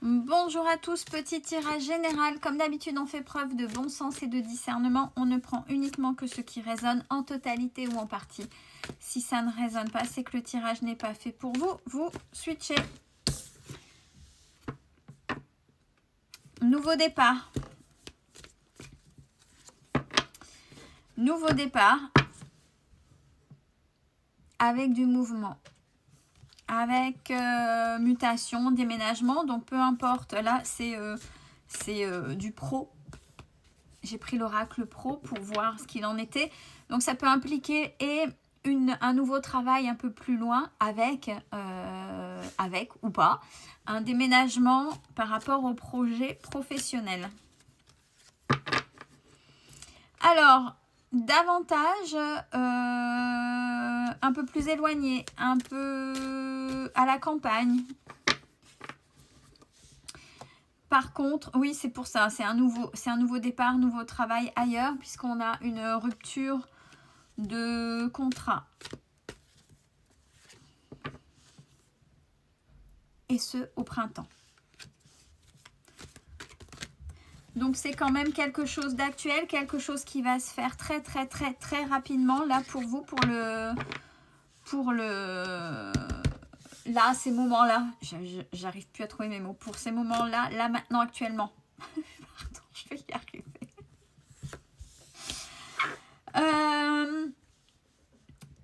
Bonjour à tous, petit tirage général. Comme d'habitude, on fait preuve de bon sens et de discernement. On ne prend uniquement que ce qui résonne en totalité ou en partie. Si ça ne résonne pas, c'est que le tirage n'est pas fait pour vous. Vous switchez. Nouveau départ. Nouveau départ avec du mouvement. Avec mutation, déménagement. Donc peu importe, là c'est du pro. J'ai pris l'oracle pro pour voir ce qu'il en était. Donc ça peut impliquer un nouveau travail un peu plus loin avec ou pas un déménagement par rapport au projet professionnel. Alors, davantage un peu plus éloigné, un peu à la campagne. Par contre, oui, c'est pour ça, c'est un nouveau départ, nouveau travail ailleurs, puisqu'on a une rupture de contrat. Et ce, au printemps. Donc, c'est quand même quelque chose d'actuel, quelque chose qui va se faire très, très, très, très rapidement, là, pour vous, là, ces moments-là. J'arrive plus à trouver mes mots. Pour ces moments-là, là, maintenant, actuellement. Pardon, je vais y arriver.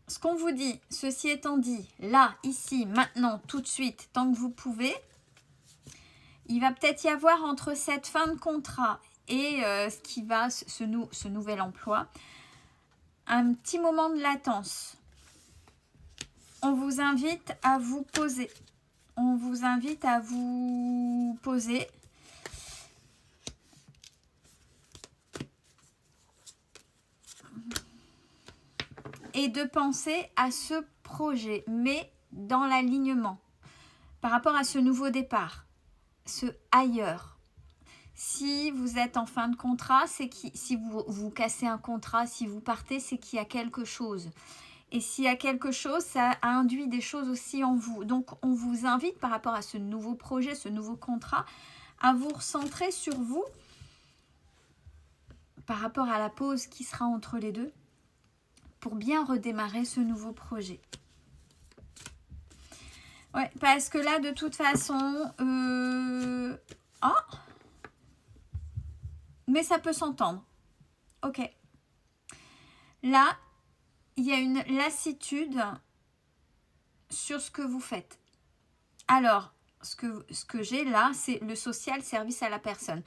Ce qu'on vous dit, ceci étant dit, là, ici, maintenant, tout de suite, tant que vous pouvez, il va peut-être y avoir entre cette fin de contrat et ce nouvel emploi, un petit moment de latence. On vous invite à vous poser. On vous invite à vous poser. Et de penser à ce projet, mais dans l'alignement. Par rapport à ce nouveau départ, ce ailleurs. Si vous êtes en fin de contrat, si vous cassez un contrat, si vous partez, c'est qu'il y a quelque chose. Et s'il y a quelque chose, ça induit des choses aussi en vous. Donc, on vous invite par rapport à ce nouveau projet, ce nouveau contrat, à vous recentrer sur vous par rapport à la pause qui sera entre les deux pour bien redémarrer ce nouveau projet. Ouais, parce que là, de toute façon... mais ça peut s'entendre. Ok. Là, il y a une lassitude sur ce que vous faites. Alors, ce que j'ai là, c'est le social service à la personne.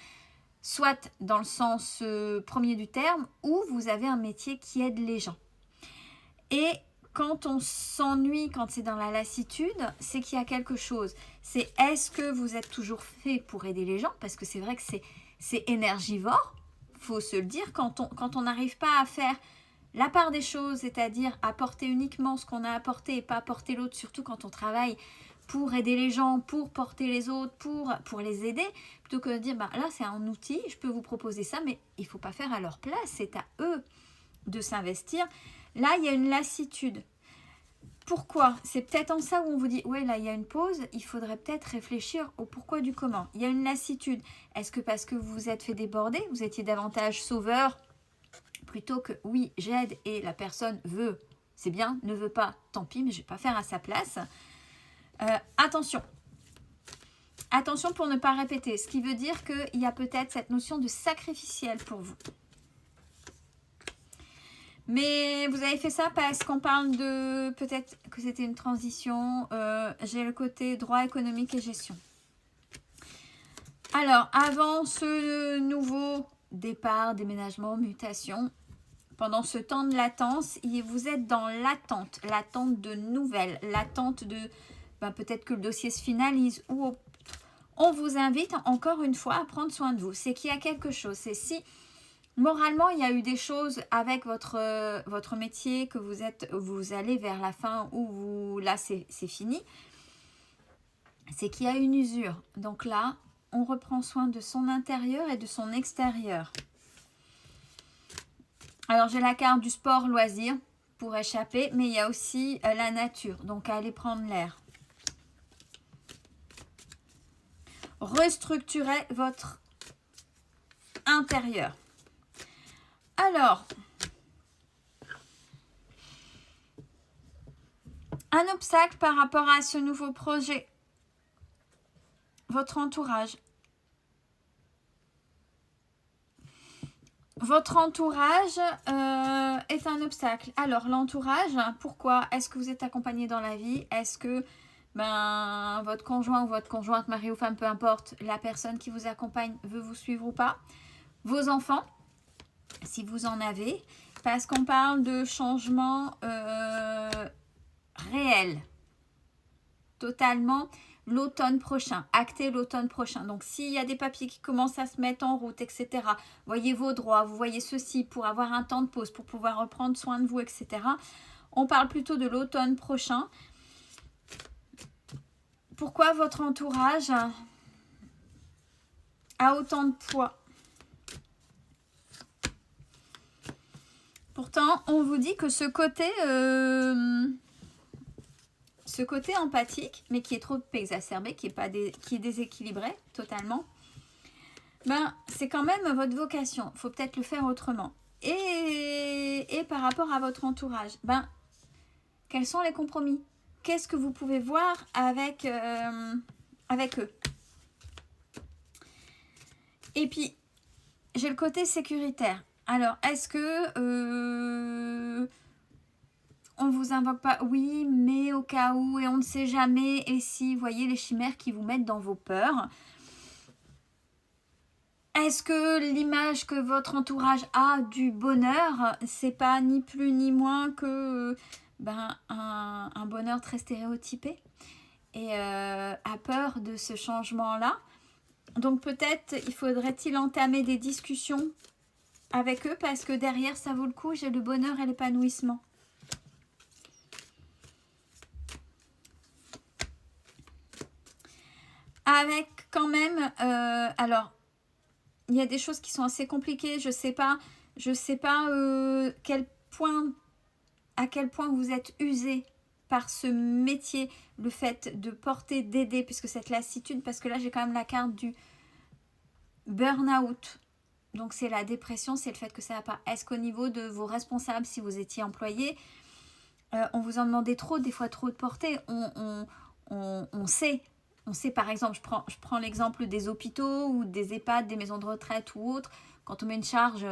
Soit dans le sens premier du terme, ou vous avez un métier qui aide les gens. Et quand on s'ennuie, quand c'est dans la lassitude, c'est qu'il y a quelque chose. C'est est-ce que vous êtes toujours fait pour aider les gens? Parce que c'est vrai que c'est énergivore, faut se le dire. Quand on n'arrive pas à faire la part des choses, c'est-à-dire apporter uniquement ce qu'on a apporté et pas apporter l'autre, surtout quand on travaille pour aider les gens, pour porter les autres, pour les aider, plutôt que de dire, bah, là c'est un outil, je peux vous proposer ça, mais il ne faut pas faire à leur place, c'est à eux de s'investir. Là, il y a une lassitude. Pourquoi? C'est peut-être en ça où on vous dit, ouais, là, il y a une pause, il faudrait peut-être réfléchir au pourquoi du comment. Il y a une lassitude. Est-ce que parce que vous vous êtes fait déborder, vous étiez davantage sauveur, plutôt que, oui, j'aide et la personne veut, c'est bien, ne veut pas, tant pis, mais je ne vais pas faire à sa place. Attention. Attention pour ne pas répéter, ce qui veut dire qu'il y a peut-être cette notion de sacrificiel pour vous. Mais vous avez fait ça parce qu'on parle de... Peut-être que c'était une transition. J'ai le côté droit économique et gestion. Alors, avant ce nouveau départ, déménagement, mutation, pendant ce temps de latence, vous êtes dans l'attente. L'attente de nouvelles. L'attente de... peut-être que le dossier se finalise ou autre. On vous invite encore une fois à prendre soin de vous. C'est qu'il y a quelque chose. C'est si... Moralement, il y a eu des choses avec votre métier que vous allez vers la fin où là, c'est fini. C'est qu'il y a une usure. Donc là, on reprend soin de son intérieur et de son extérieur. Alors, j'ai la carte du sport loisir pour échapper, mais il y a aussi la nature. Donc, aller prendre l'air. restructurer votre intérieur. Alors, un obstacle par rapport à ce nouveau projet, votre entourage. Votre entourage est un obstacle. Alors, l'entourage, pourquoi? Est-ce que vous êtes accompagné dans la vie? Est-ce que votre conjoint ou votre conjointe, mari ou femme, peu importe, la personne qui vous accompagne veut vous suivre ou pas? Vos enfants, si vous en avez, parce qu'on parle de changement réel, totalement l'automne prochain, acté l'automne prochain. Donc, s'il y a des papiers qui commencent à se mettre en route, etc., voyez vos droits, vous voyez ceci pour avoir un temps de pause, pour pouvoir reprendre soin de vous, etc. On parle plutôt de l'automne prochain. Pourquoi votre entourage a autant de poids? Pourtant, on vous dit que ce côté empathique, mais qui est trop exacerbé, qui est déséquilibré totalement, c'est quand même votre vocation. Il faut peut-être le faire autrement. Et par rapport à votre entourage, quels sont les compromis? Qu'est-ce que vous pouvez voir avec eux? Et puis, j'ai le côté sécuritaire. Alors, est-ce que on vous invoque pas? Oui, mais au cas où, et on ne sait jamais, et si, vous voyez les chimères qui vous mettent dans vos peurs. Est-ce que l'image que votre entourage a du bonheur, c'est pas ni plus ni moins que un bonheur très stéréotypé et a peur de ce changement-là? Donc peut-être il faudrait-il entamer des discussions avec eux parce que derrière ça vaut le coup, j'ai le bonheur et l'épanouissement. Avec quand même, alors il y a des choses qui sont assez compliquées, je sais pas à quel point vous êtes usé par ce métier, le fait de porter, d'aider, puisque cette lassitude, parce que là j'ai quand même la carte du burn-out. Donc c'est la dépression, c'est le fait que ça va pas. Est-ce qu'au niveau de vos responsables, si vous étiez employé, on vous en demandait trop, des fois trop de porter? On sait par exemple, je prends l'exemple des hôpitaux ou des EHPAD, des maisons de retraite ou autres, quand on met une charge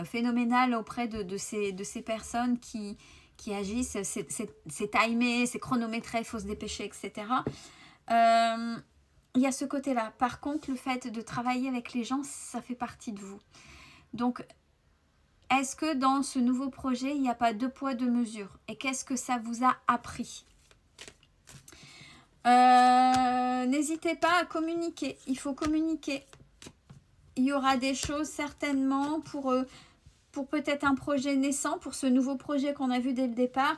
phénoménale auprès de ces personnes qui agissent, c'est timé, c'est chronométré, il faut se dépêcher, etc. Il y a ce côté-là. Par contre, le fait de travailler avec les gens, ça fait partie de vous. Donc, est-ce que dans ce nouveau projet, il n'y a pas deux poids, deux mesures? Et qu'est-ce que ça vous a appris? N'hésitez pas à communiquer. Il faut communiquer. Il y aura des choses certainement pour peut-être un projet naissant, pour ce nouveau projet qu'on a vu dès le départ.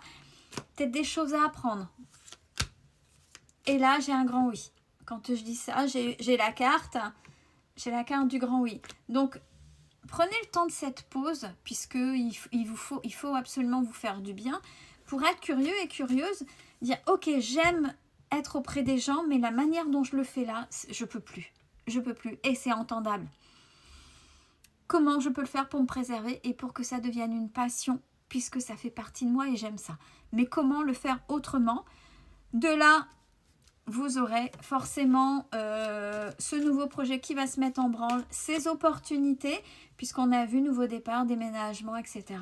Peut-être des choses à apprendre. Et là, j'ai un grand oui. Quand je dis ça, j'ai la carte du grand oui. Donc, prenez le temps de cette pause, puisqu'il faut absolument vous faire du bien, pour être curieux et curieuse, dire « Ok, j'aime être auprès des gens, mais la manière dont je le fais là, je peux plus. Et c'est entendable. Comment je peux le faire pour me préserver et pour que ça devienne une passion, puisque ça fait partie de moi et j'aime ça. Mais comment le faire autrement? De là, vous aurez forcément ce nouveau projet qui va se mettre en branle, ces opportunités, puisqu'on a vu nouveau départ, déménagement, etc.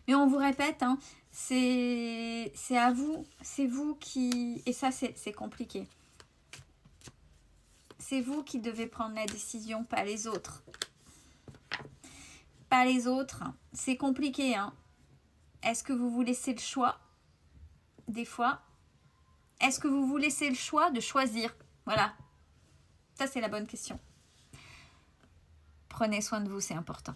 Mais on vous répète, hein, c'est à vous, c'est vous qui... Et ça, c'est compliqué. C'est vous qui devez prendre la décision, pas les autres. Pas les autres. C'est compliqué, hein. Est-ce que vous vous laissez le choix? Des fois. Est-ce que vous vous laissez le choix de choisir? Voilà. Ça, c'est la bonne question. Prenez soin de vous, c'est important.